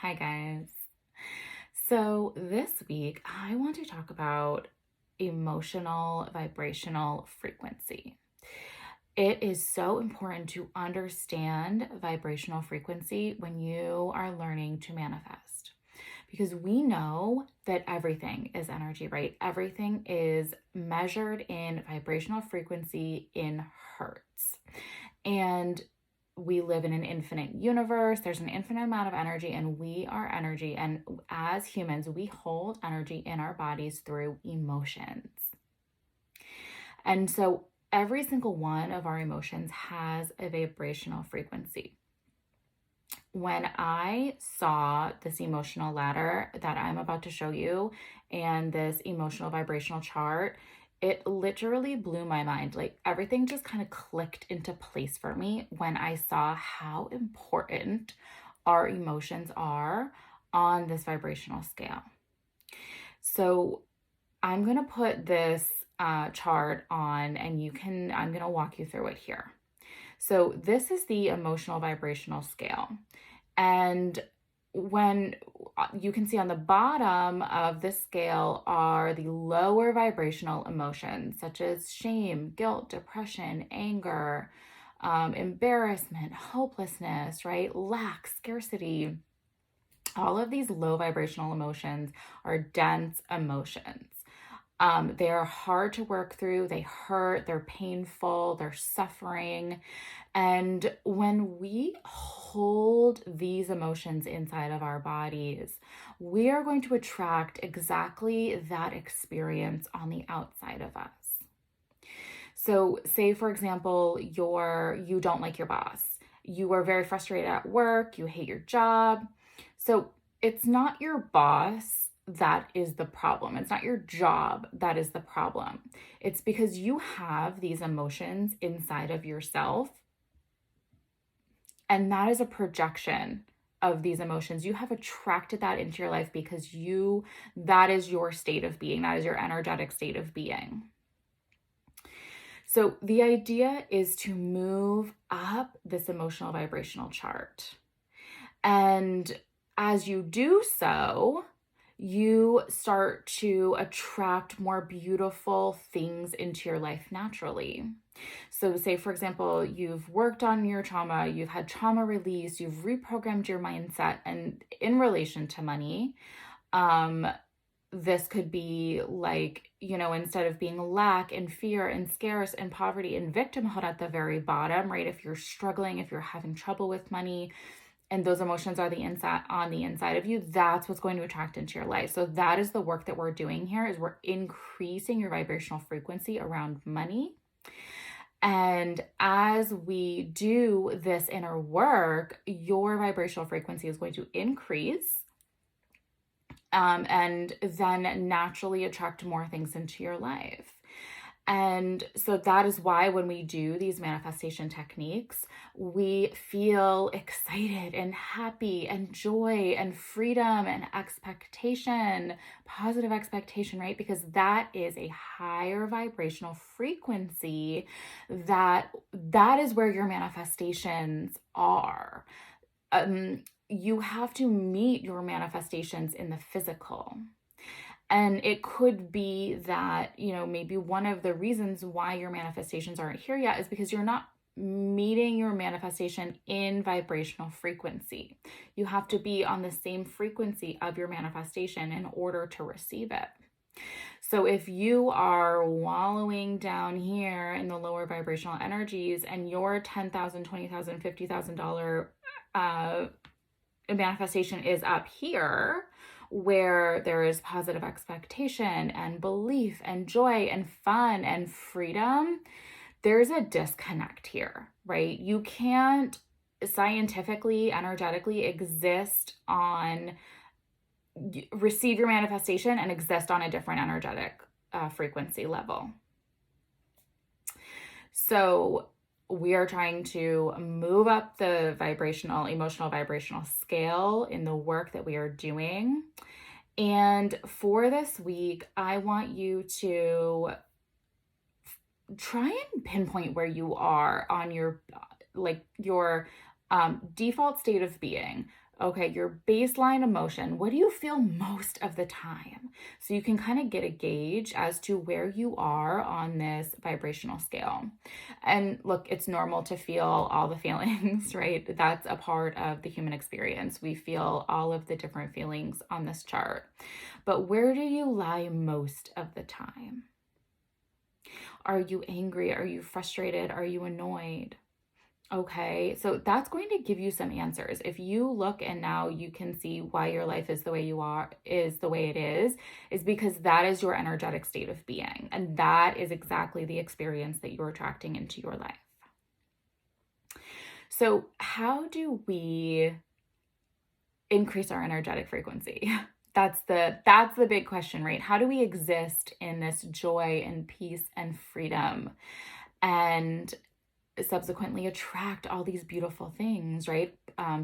Hi, guys. So, this week I want to talk about emotional vibrational frequency. It is so important to understand vibrational frequency when you are learning to manifest because we know that everything is energy, right? Everything is measured in vibrational frequency in hertz. And we live in an infinite universe. There's an infinite amount of energy, and we are energy. And as humans, we hold energy in our bodies through emotions. And so every single one of our emotions has a vibrational frequency. When I saw this emotional ladder that I'm about to show you and this emotional vibrational chart, it literally blew my mind. Like everything just kind of clicked into place for me when I saw how important our emotions are on this vibrational scale. So I'm going to put this chart on and I'm going to walk you through it here. So this is the emotional vibrational scale. And when you can see on the bottom of the scale are the lower vibrational emotions, such as shame, guilt, depression, anger, embarrassment, hopelessness, right? Lack, scarcity. All of these low vibrational emotions are dense emotions. They are hard to work through. They hurt, they're painful, they're suffering. And when we hold these emotions inside of our bodies, we are going to attract exactly that experience on the outside of us. So, say for example, you don't like your boss. You are very frustrated at work, you hate your job. So, it's not your boss that is the problem. It's not your job that is the problem. It's because you have these emotions inside of yourself. And that is a projection of these emotions. You have attracted that into your life because that is your state of being. That is your energetic state of being. So the idea is to move up this emotional vibrational chart. And as you do so, you start to attract more beautiful things into your life naturally. So say, for example, you've worked on your trauma, you've had trauma release, you've reprogrammed your mindset, and in relation to money, this could be like, instead of being lack and fear and scarce and poverty and victimhood at the very bottom, right? If you're struggling, if you're having trouble with money, and those emotions are on the inside of you, that's what's going to attract into your life. So that is the work that we're doing here, is we're increasing your vibrational frequency around money. And as we do this inner work, your vibrational frequency is going to increase, and then naturally attract more things into your life. And so that is why when we do these manifestation techniques, we feel excited and happy and joy and freedom and expectation, positive expectation, right? Because that is a higher vibrational frequency that is where your manifestations are. You have to meet your manifestations in the physical. And it could be that, maybe one of the reasons why your manifestations aren't here yet is because you're not meeting your manifestation in vibrational frequency. You have to be on the same frequency of your manifestation in order to receive it. So if you are wallowing down here in the lower vibrational energies and your $10,000, $20,000, $50,000 manifestation is up here, where there is positive expectation and belief and joy and fun and freedom, there's a disconnect here, right? You can't scientifically, energetically receive your manifestation and exist on a different energetic frequency level. So we are trying to move up the emotional vibrational scale in the work that we are doing. And for this week, I want you to try and pinpoint where you are on your default state of being. Okay, your baseline emotion. What do you feel most of the time? So you can kind of get a gauge as to where you are on this vibrational scale. And look, it's normal to feel all the feelings, right? That's a part of the human experience. We feel all of the different feelings on this chart. But where do you lie most of the time? Are you angry? Are you frustrated? Are you annoyed? Okay, so that's going to give you some answers. If you look and now you can see why your life is the way you are, is the way it is because that is your energetic state of being. And that is exactly the experience that you're attracting into your life. So, how do we increase our energetic frequency? That's the big question, right? How do we exist in this joy and peace and freedom and subsequently attract all these beautiful things, right?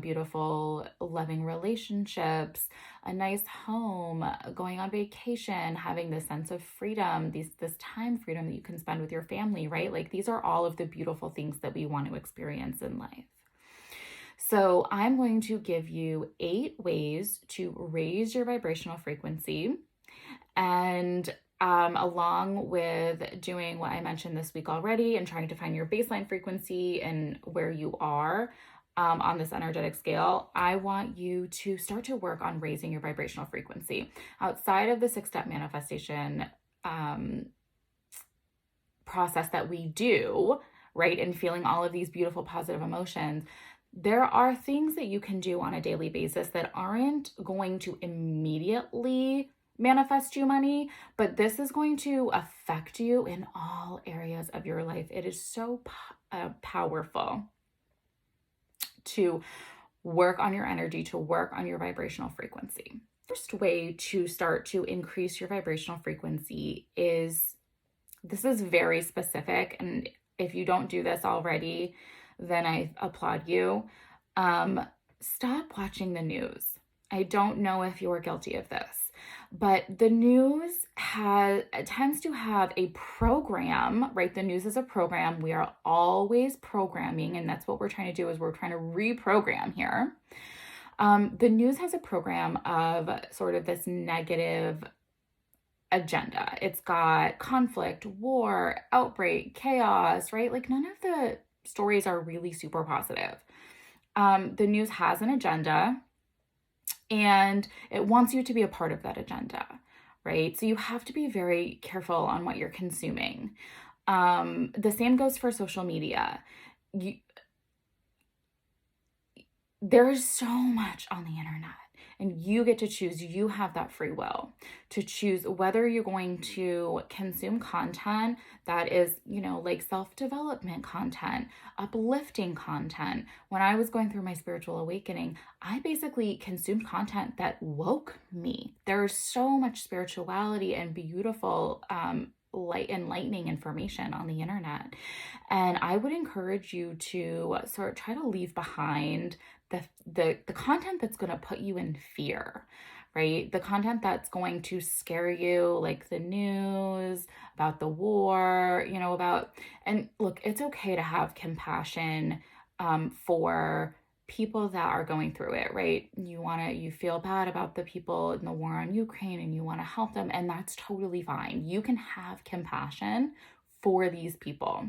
Beautiful, loving relationships, a nice home, going on vacation, having this sense of freedom, this time freedom that you can spend with your family, right? Like these are all of the beautiful things that we want to experience in life. So I'm going to give you 8 ways to raise your vibrational frequency. And along with doing what I mentioned this week already and trying to find your baseline frequency and where you are on this energetic scale, I want you to start to work on raising your vibrational frequency. Outside of the 6-step manifestation process that we do, right, and feeling all of these beautiful positive emotions, there are things that you can do on a daily basis that aren't going to immediately manifest you money, but this is going to affect you in all areas of your life. It is so powerful to work on your energy, to work on your vibrational frequency. First way to start to increase your vibrational frequency is, this is very specific, and if you don't do this already, then I applaud you. Stop watching the news. I don't know if you're guilty of this, but the news tends to have a program, right? The news is a program. We are always programming, and that's what we're trying to do, is we're trying to reprogram here. The news has a program of sort of this negative agenda. It's got conflict, war, outbreak, chaos, right? Like none of the stories are really super positive. The news has an agenda and it wants you to be a part of that agenda, right? So you have to be very careful on what you're consuming. The same goes for social media. There's so much on the internet. And you get to choose, you have that free will to choose whether you're going to consume content that is, like self-development content, uplifting content. When I was going through my spiritual awakening, I basically consumed content that woke me. There's so much spirituality and beautiful, enlightening information on the internet. And I would encourage you to sort of try to leave behind the content that's going to put you in fear, right? The content that's going to scare you, like the news about the war, and look, it's okay to have compassion for people that are going through it, right? You feel bad about the people in the war on Ukraine and you want to help them, and that's totally fine. You can have compassion for these people.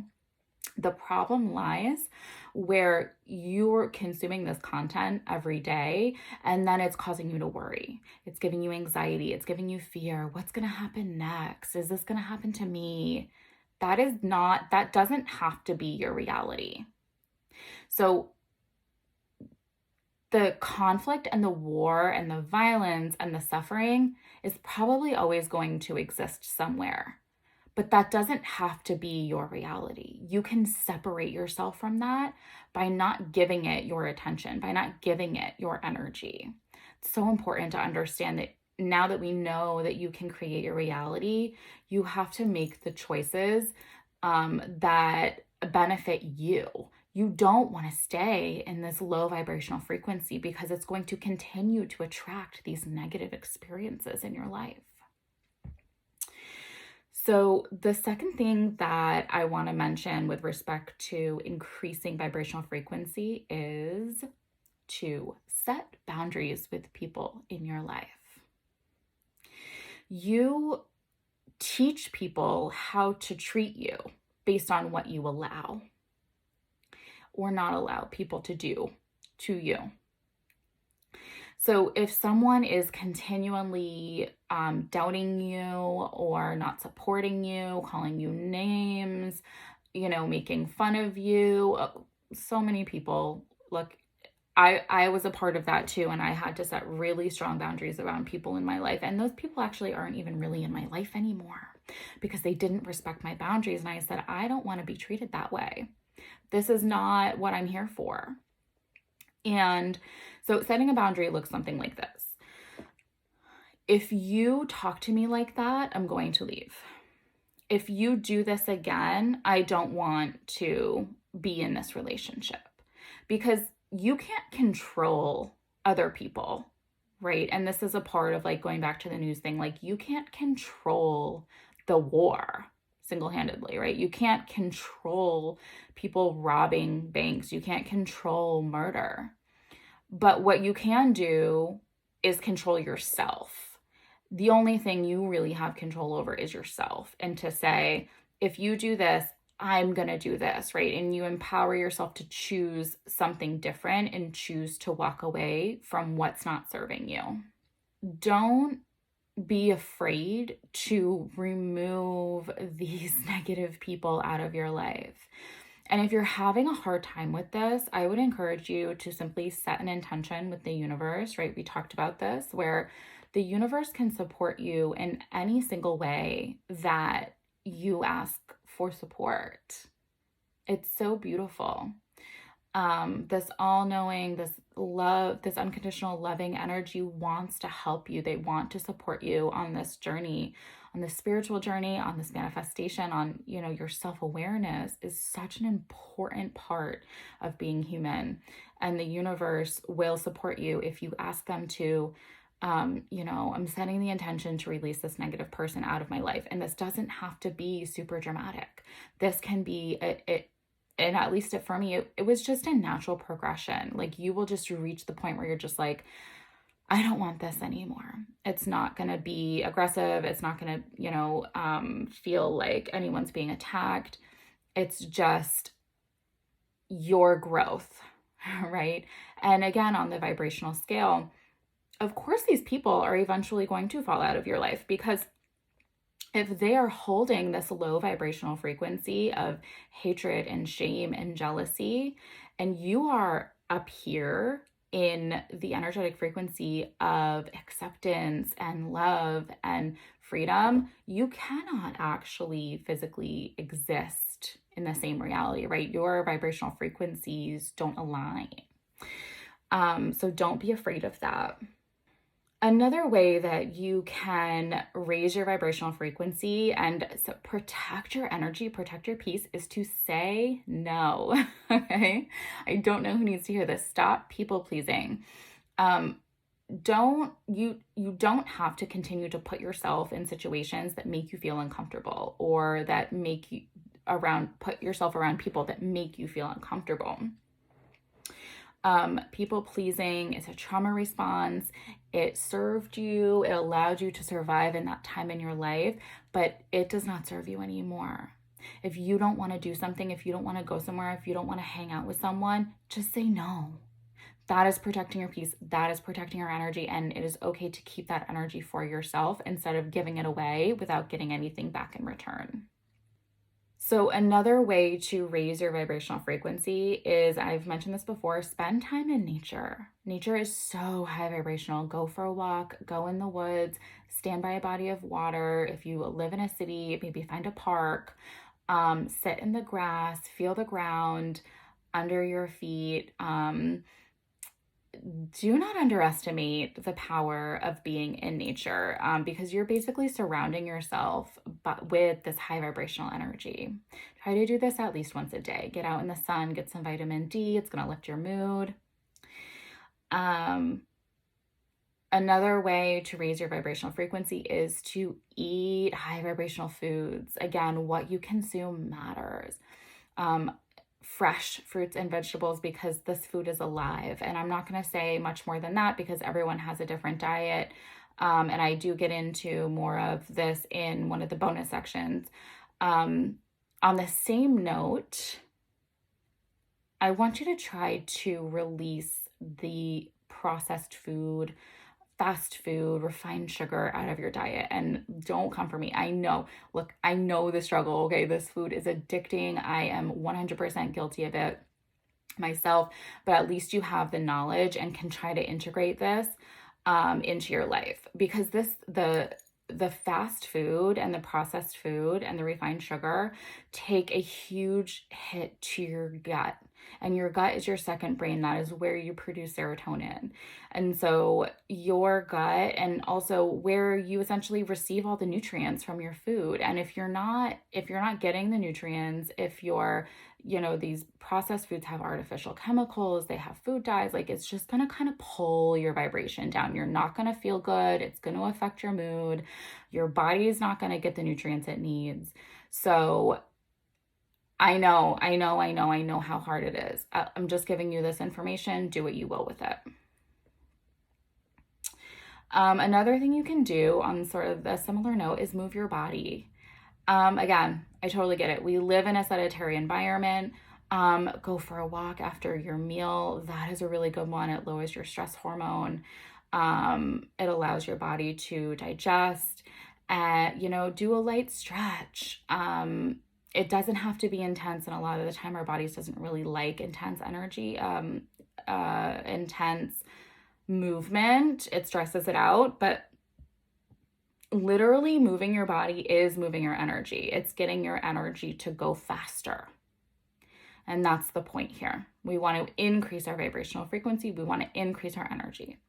The problem lies where you're consuming this content every day and then it's causing you to worry. It's giving you anxiety. It's giving you fear. What's going to happen next? Is this going to happen to me? That doesn't have to be your reality. So the conflict and the war and the violence and the suffering is probably always going to exist somewhere. But that doesn't have to be your reality. You can separate yourself from that by not giving it your attention, by not giving it your energy. It's so important to understand that now that we know that you can create your reality, you have to make the choices that benefit you. You don't want to stay in this low vibrational frequency because it's going to continue to attract these negative experiences in your life. So the second thing that I want to mention with respect to increasing vibrational frequency is to set boundaries with people in your life. You teach people how to treat you based on what you allow or not allow people to do to you. So if someone is continually doubting you or not supporting you, calling you names, making fun of you, so many people, look, I was a part of that too, and I had to set really strong boundaries around people in my life. And those people actually aren't even really in my life anymore because they didn't respect my boundaries. And I said, I don't want to be treated that way. This is not what I'm here for. And so setting a boundary looks something like this. If you talk to me like that, I'm going to leave. If you do this again, I don't want to be in this relationship, because you can't control other people, right? And this is a part of like going back to the news thing. Like, you can't control the war single-handedly, right? You can't control people robbing banks. You can't control murder. But what you can do is control yourself. The only thing you really have control over is yourself. And to say, if you do this, I'm going to do this, right? And you empower yourself to choose something different and choose to walk away from what's not serving you. Don't be afraid to remove these negative people out of your life. And if you're having a hard time with this, I would encourage you to simply set an intention with the universe, right? We talked about this, where the universe can support you in any single way that you ask for support. It's so beautiful. This all-knowing, this love, this unconditional loving energy wants to help you. They want to support you on this journey, on this spiritual journey, on this manifestation, on, your self-awareness is such an important part of being human. And the universe will support you if you ask them to. I'm setting the intention to release this negative person out of my life. And this doesn't have to be super dramatic. This can be, and at least for me, it was just a natural progression. Like, you will just reach the point where you're just like, I don't want this anymore. It's not going to be aggressive. It's not going to, feel like anyone's being attacked. It's just your growth, right? And again, on the vibrational scale, of course, these people are eventually going to fall out of your life, because if they are holding this low vibrational frequency of hatred and shame and jealousy, and you are up here in the energetic frequency of acceptance and love and freedom, you cannot actually physically exist in the same reality, right? Your vibrational frequencies don't align. So don't be afraid of that. Another way that you can raise your vibrational frequency and protect your energy, protect your peace, is to say no. Okay? I don't know who needs to hear this. Stop people pleasing. You don't have to continue to put yourself in situations that make you feel uncomfortable, or that make you put yourself around people that make you feel uncomfortable. People pleasing is a trauma response. It served you, it allowed you to survive in that time in your life, but it does not serve you anymore. If you don't want to do something, if you don't want to go somewhere, if you don't want to hang out with someone, just say no. That is protecting your peace. That is protecting your energy. And it is okay to keep that energy for yourself instead of giving it away without getting anything back in return. So another way to raise your vibrational frequency is, I've mentioned this before, spend time in nature. Nature is so high vibrational. Go for a walk, go in the woods, stand by a body of water. If you live in a city, maybe find a park, sit in the grass, feel the ground under your feet. Do not underestimate the power of being in nature, because you're basically surrounding yourself with this high vibrational energy. Try to do this at least once a day. Get out in the sun, get some vitamin D. It's going to lift your mood. Another way to raise your vibrational frequency is to eat high vibrational foods. Again, what you consume matters. fresh fruits and vegetables because this food is alive. And I'm not going to say much more than that because everyone has a different diet. And I do get into more of this in one of the bonus sections. On the same note, I want you to try to release the processed food, fast food, refined sugar out of your diet. And don't come for me. I know, look, I know the struggle. Okay. This food is addicting. I am 100% guilty of it myself, but at least you have the knowledge and can try to integrate this into your life, because the fast food and the processed food and the refined sugar take a huge hit to your gut. And your gut is your second brain. That is where you produce serotonin. And so your gut, and also where you essentially receive all the nutrients from your food. And if you're not getting the nutrients, if you're, these processed foods have artificial chemicals, they have food dyes, like it's just going to kind of pull your vibration down. You're not going to feel good. It's going to affect your mood. Your body is not going to get the nutrients it needs. So I know how hard it is. I'm just giving you this information. Do what you will with it. Another thing you can do on sort of a similar note is move your body. Again, I totally get it. We live in a sedentary environment. Go for a walk after your meal. That is a really good one. It lowers your stress hormone. It allows your body to digest and, do a light stretch. It doesn't have to be intense. And a lot of the time our bodies doesn't really like intense energy, intense movement. It stresses it out, but literally moving your body is moving your energy. It's getting your energy to go faster. And that's the point here. We want to increase our vibrational frequency. We want to increase our energy.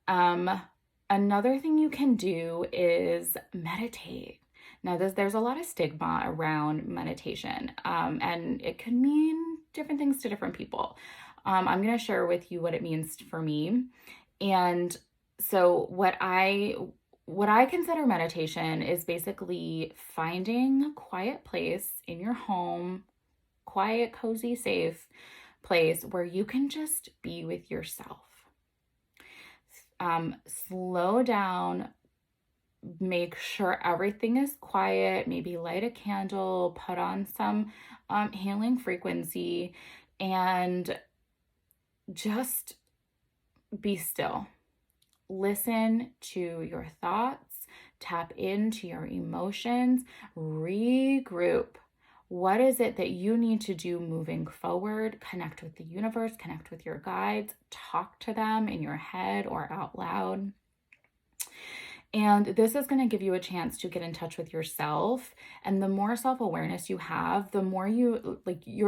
Another thing you can do is meditate. Now, there's a lot of stigma around meditation, and it can mean different things to different people. I'm going to share with you what it means for me. And so what I consider meditation is basically finding a quiet place in your home, quiet, cozy, safe place where you can just be with yourself. Slow down, make sure everything is quiet, maybe light a candle, put on some healing frequency, and just be still. Listen to your thoughts, tap into your emotions, regroup. What is it that you need to do moving forward? Connect with the universe, connect with your guides, talk to them in your head or out loud. And this is going to give you a chance to get in touch with yourself. And the more self-awareness you have, the more you're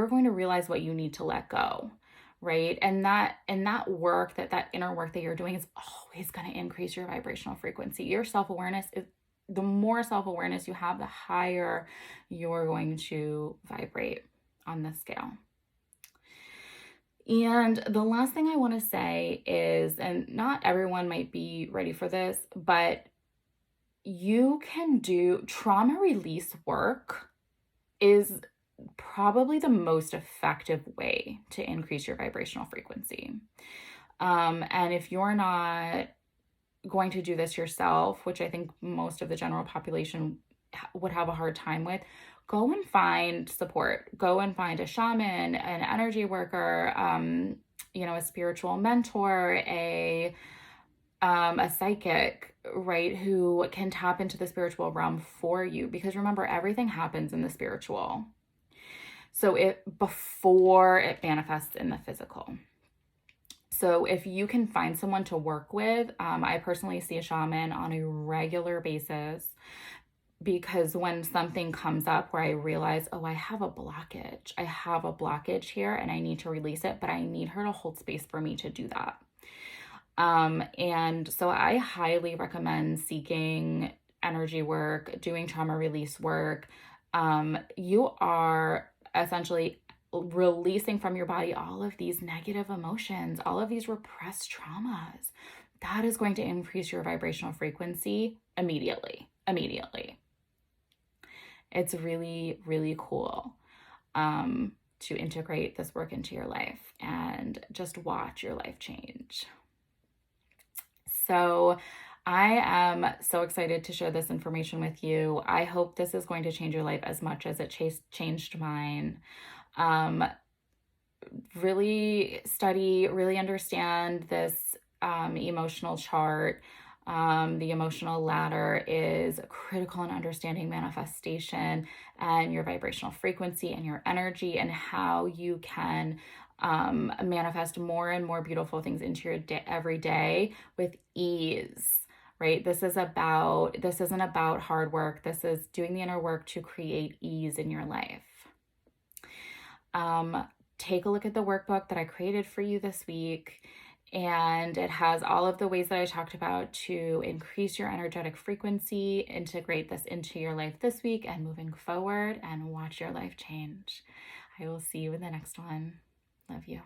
going to realize what you need to let go. Right. And that work, that inner work that you're doing is always going to increase your vibrational frequency. Your self-awareness is, the more self-awareness you have, the higher you're going to vibrate on this scale. And the last thing I want to say is, and not everyone might be ready for this, but you can do trauma release work is probably the most effective way to increase your vibrational frequency. And if you're not going to do this yourself, which I think most of the general population would have a hard time with, go and find support. Go and find a shaman, an energy worker, a spiritual mentor, a psychic, right, who can tap into the spiritual realm for you. Because remember, everything happens in the spiritual. So before it manifests in the physical. So if you can find someone to work with, I personally see a shaman on a regular basis, because when something comes up where I realize, I have a blockage here and I need to release it, but I need her to hold space for me to do that. And so I highly recommend seeking energy work, doing trauma release work. You are essentially releasing from your body all of these negative emotions, all of these repressed traumas. That is going to increase your vibrational frequency immediately. It's really, really cool. to integrate this work into your life and just watch your life change. So, I am so excited to share this information with you. I hope this is going to change your life as much as it changed mine. Um, really study, really understand this emotional chart. The emotional ladder is critical in understanding manifestation and your vibrational frequency and your energy, and how you can manifest more and more beautiful things into your day every day with ease. Right? This isn't about hard work. This is doing the inner work to create ease in your life. Take a look at the workbook that I created for you this week. And it has all of the ways that I talked about to increase your energetic frequency, integrate this into your life this week and moving forward, and watch your life change. I will see you in the next one. Love you.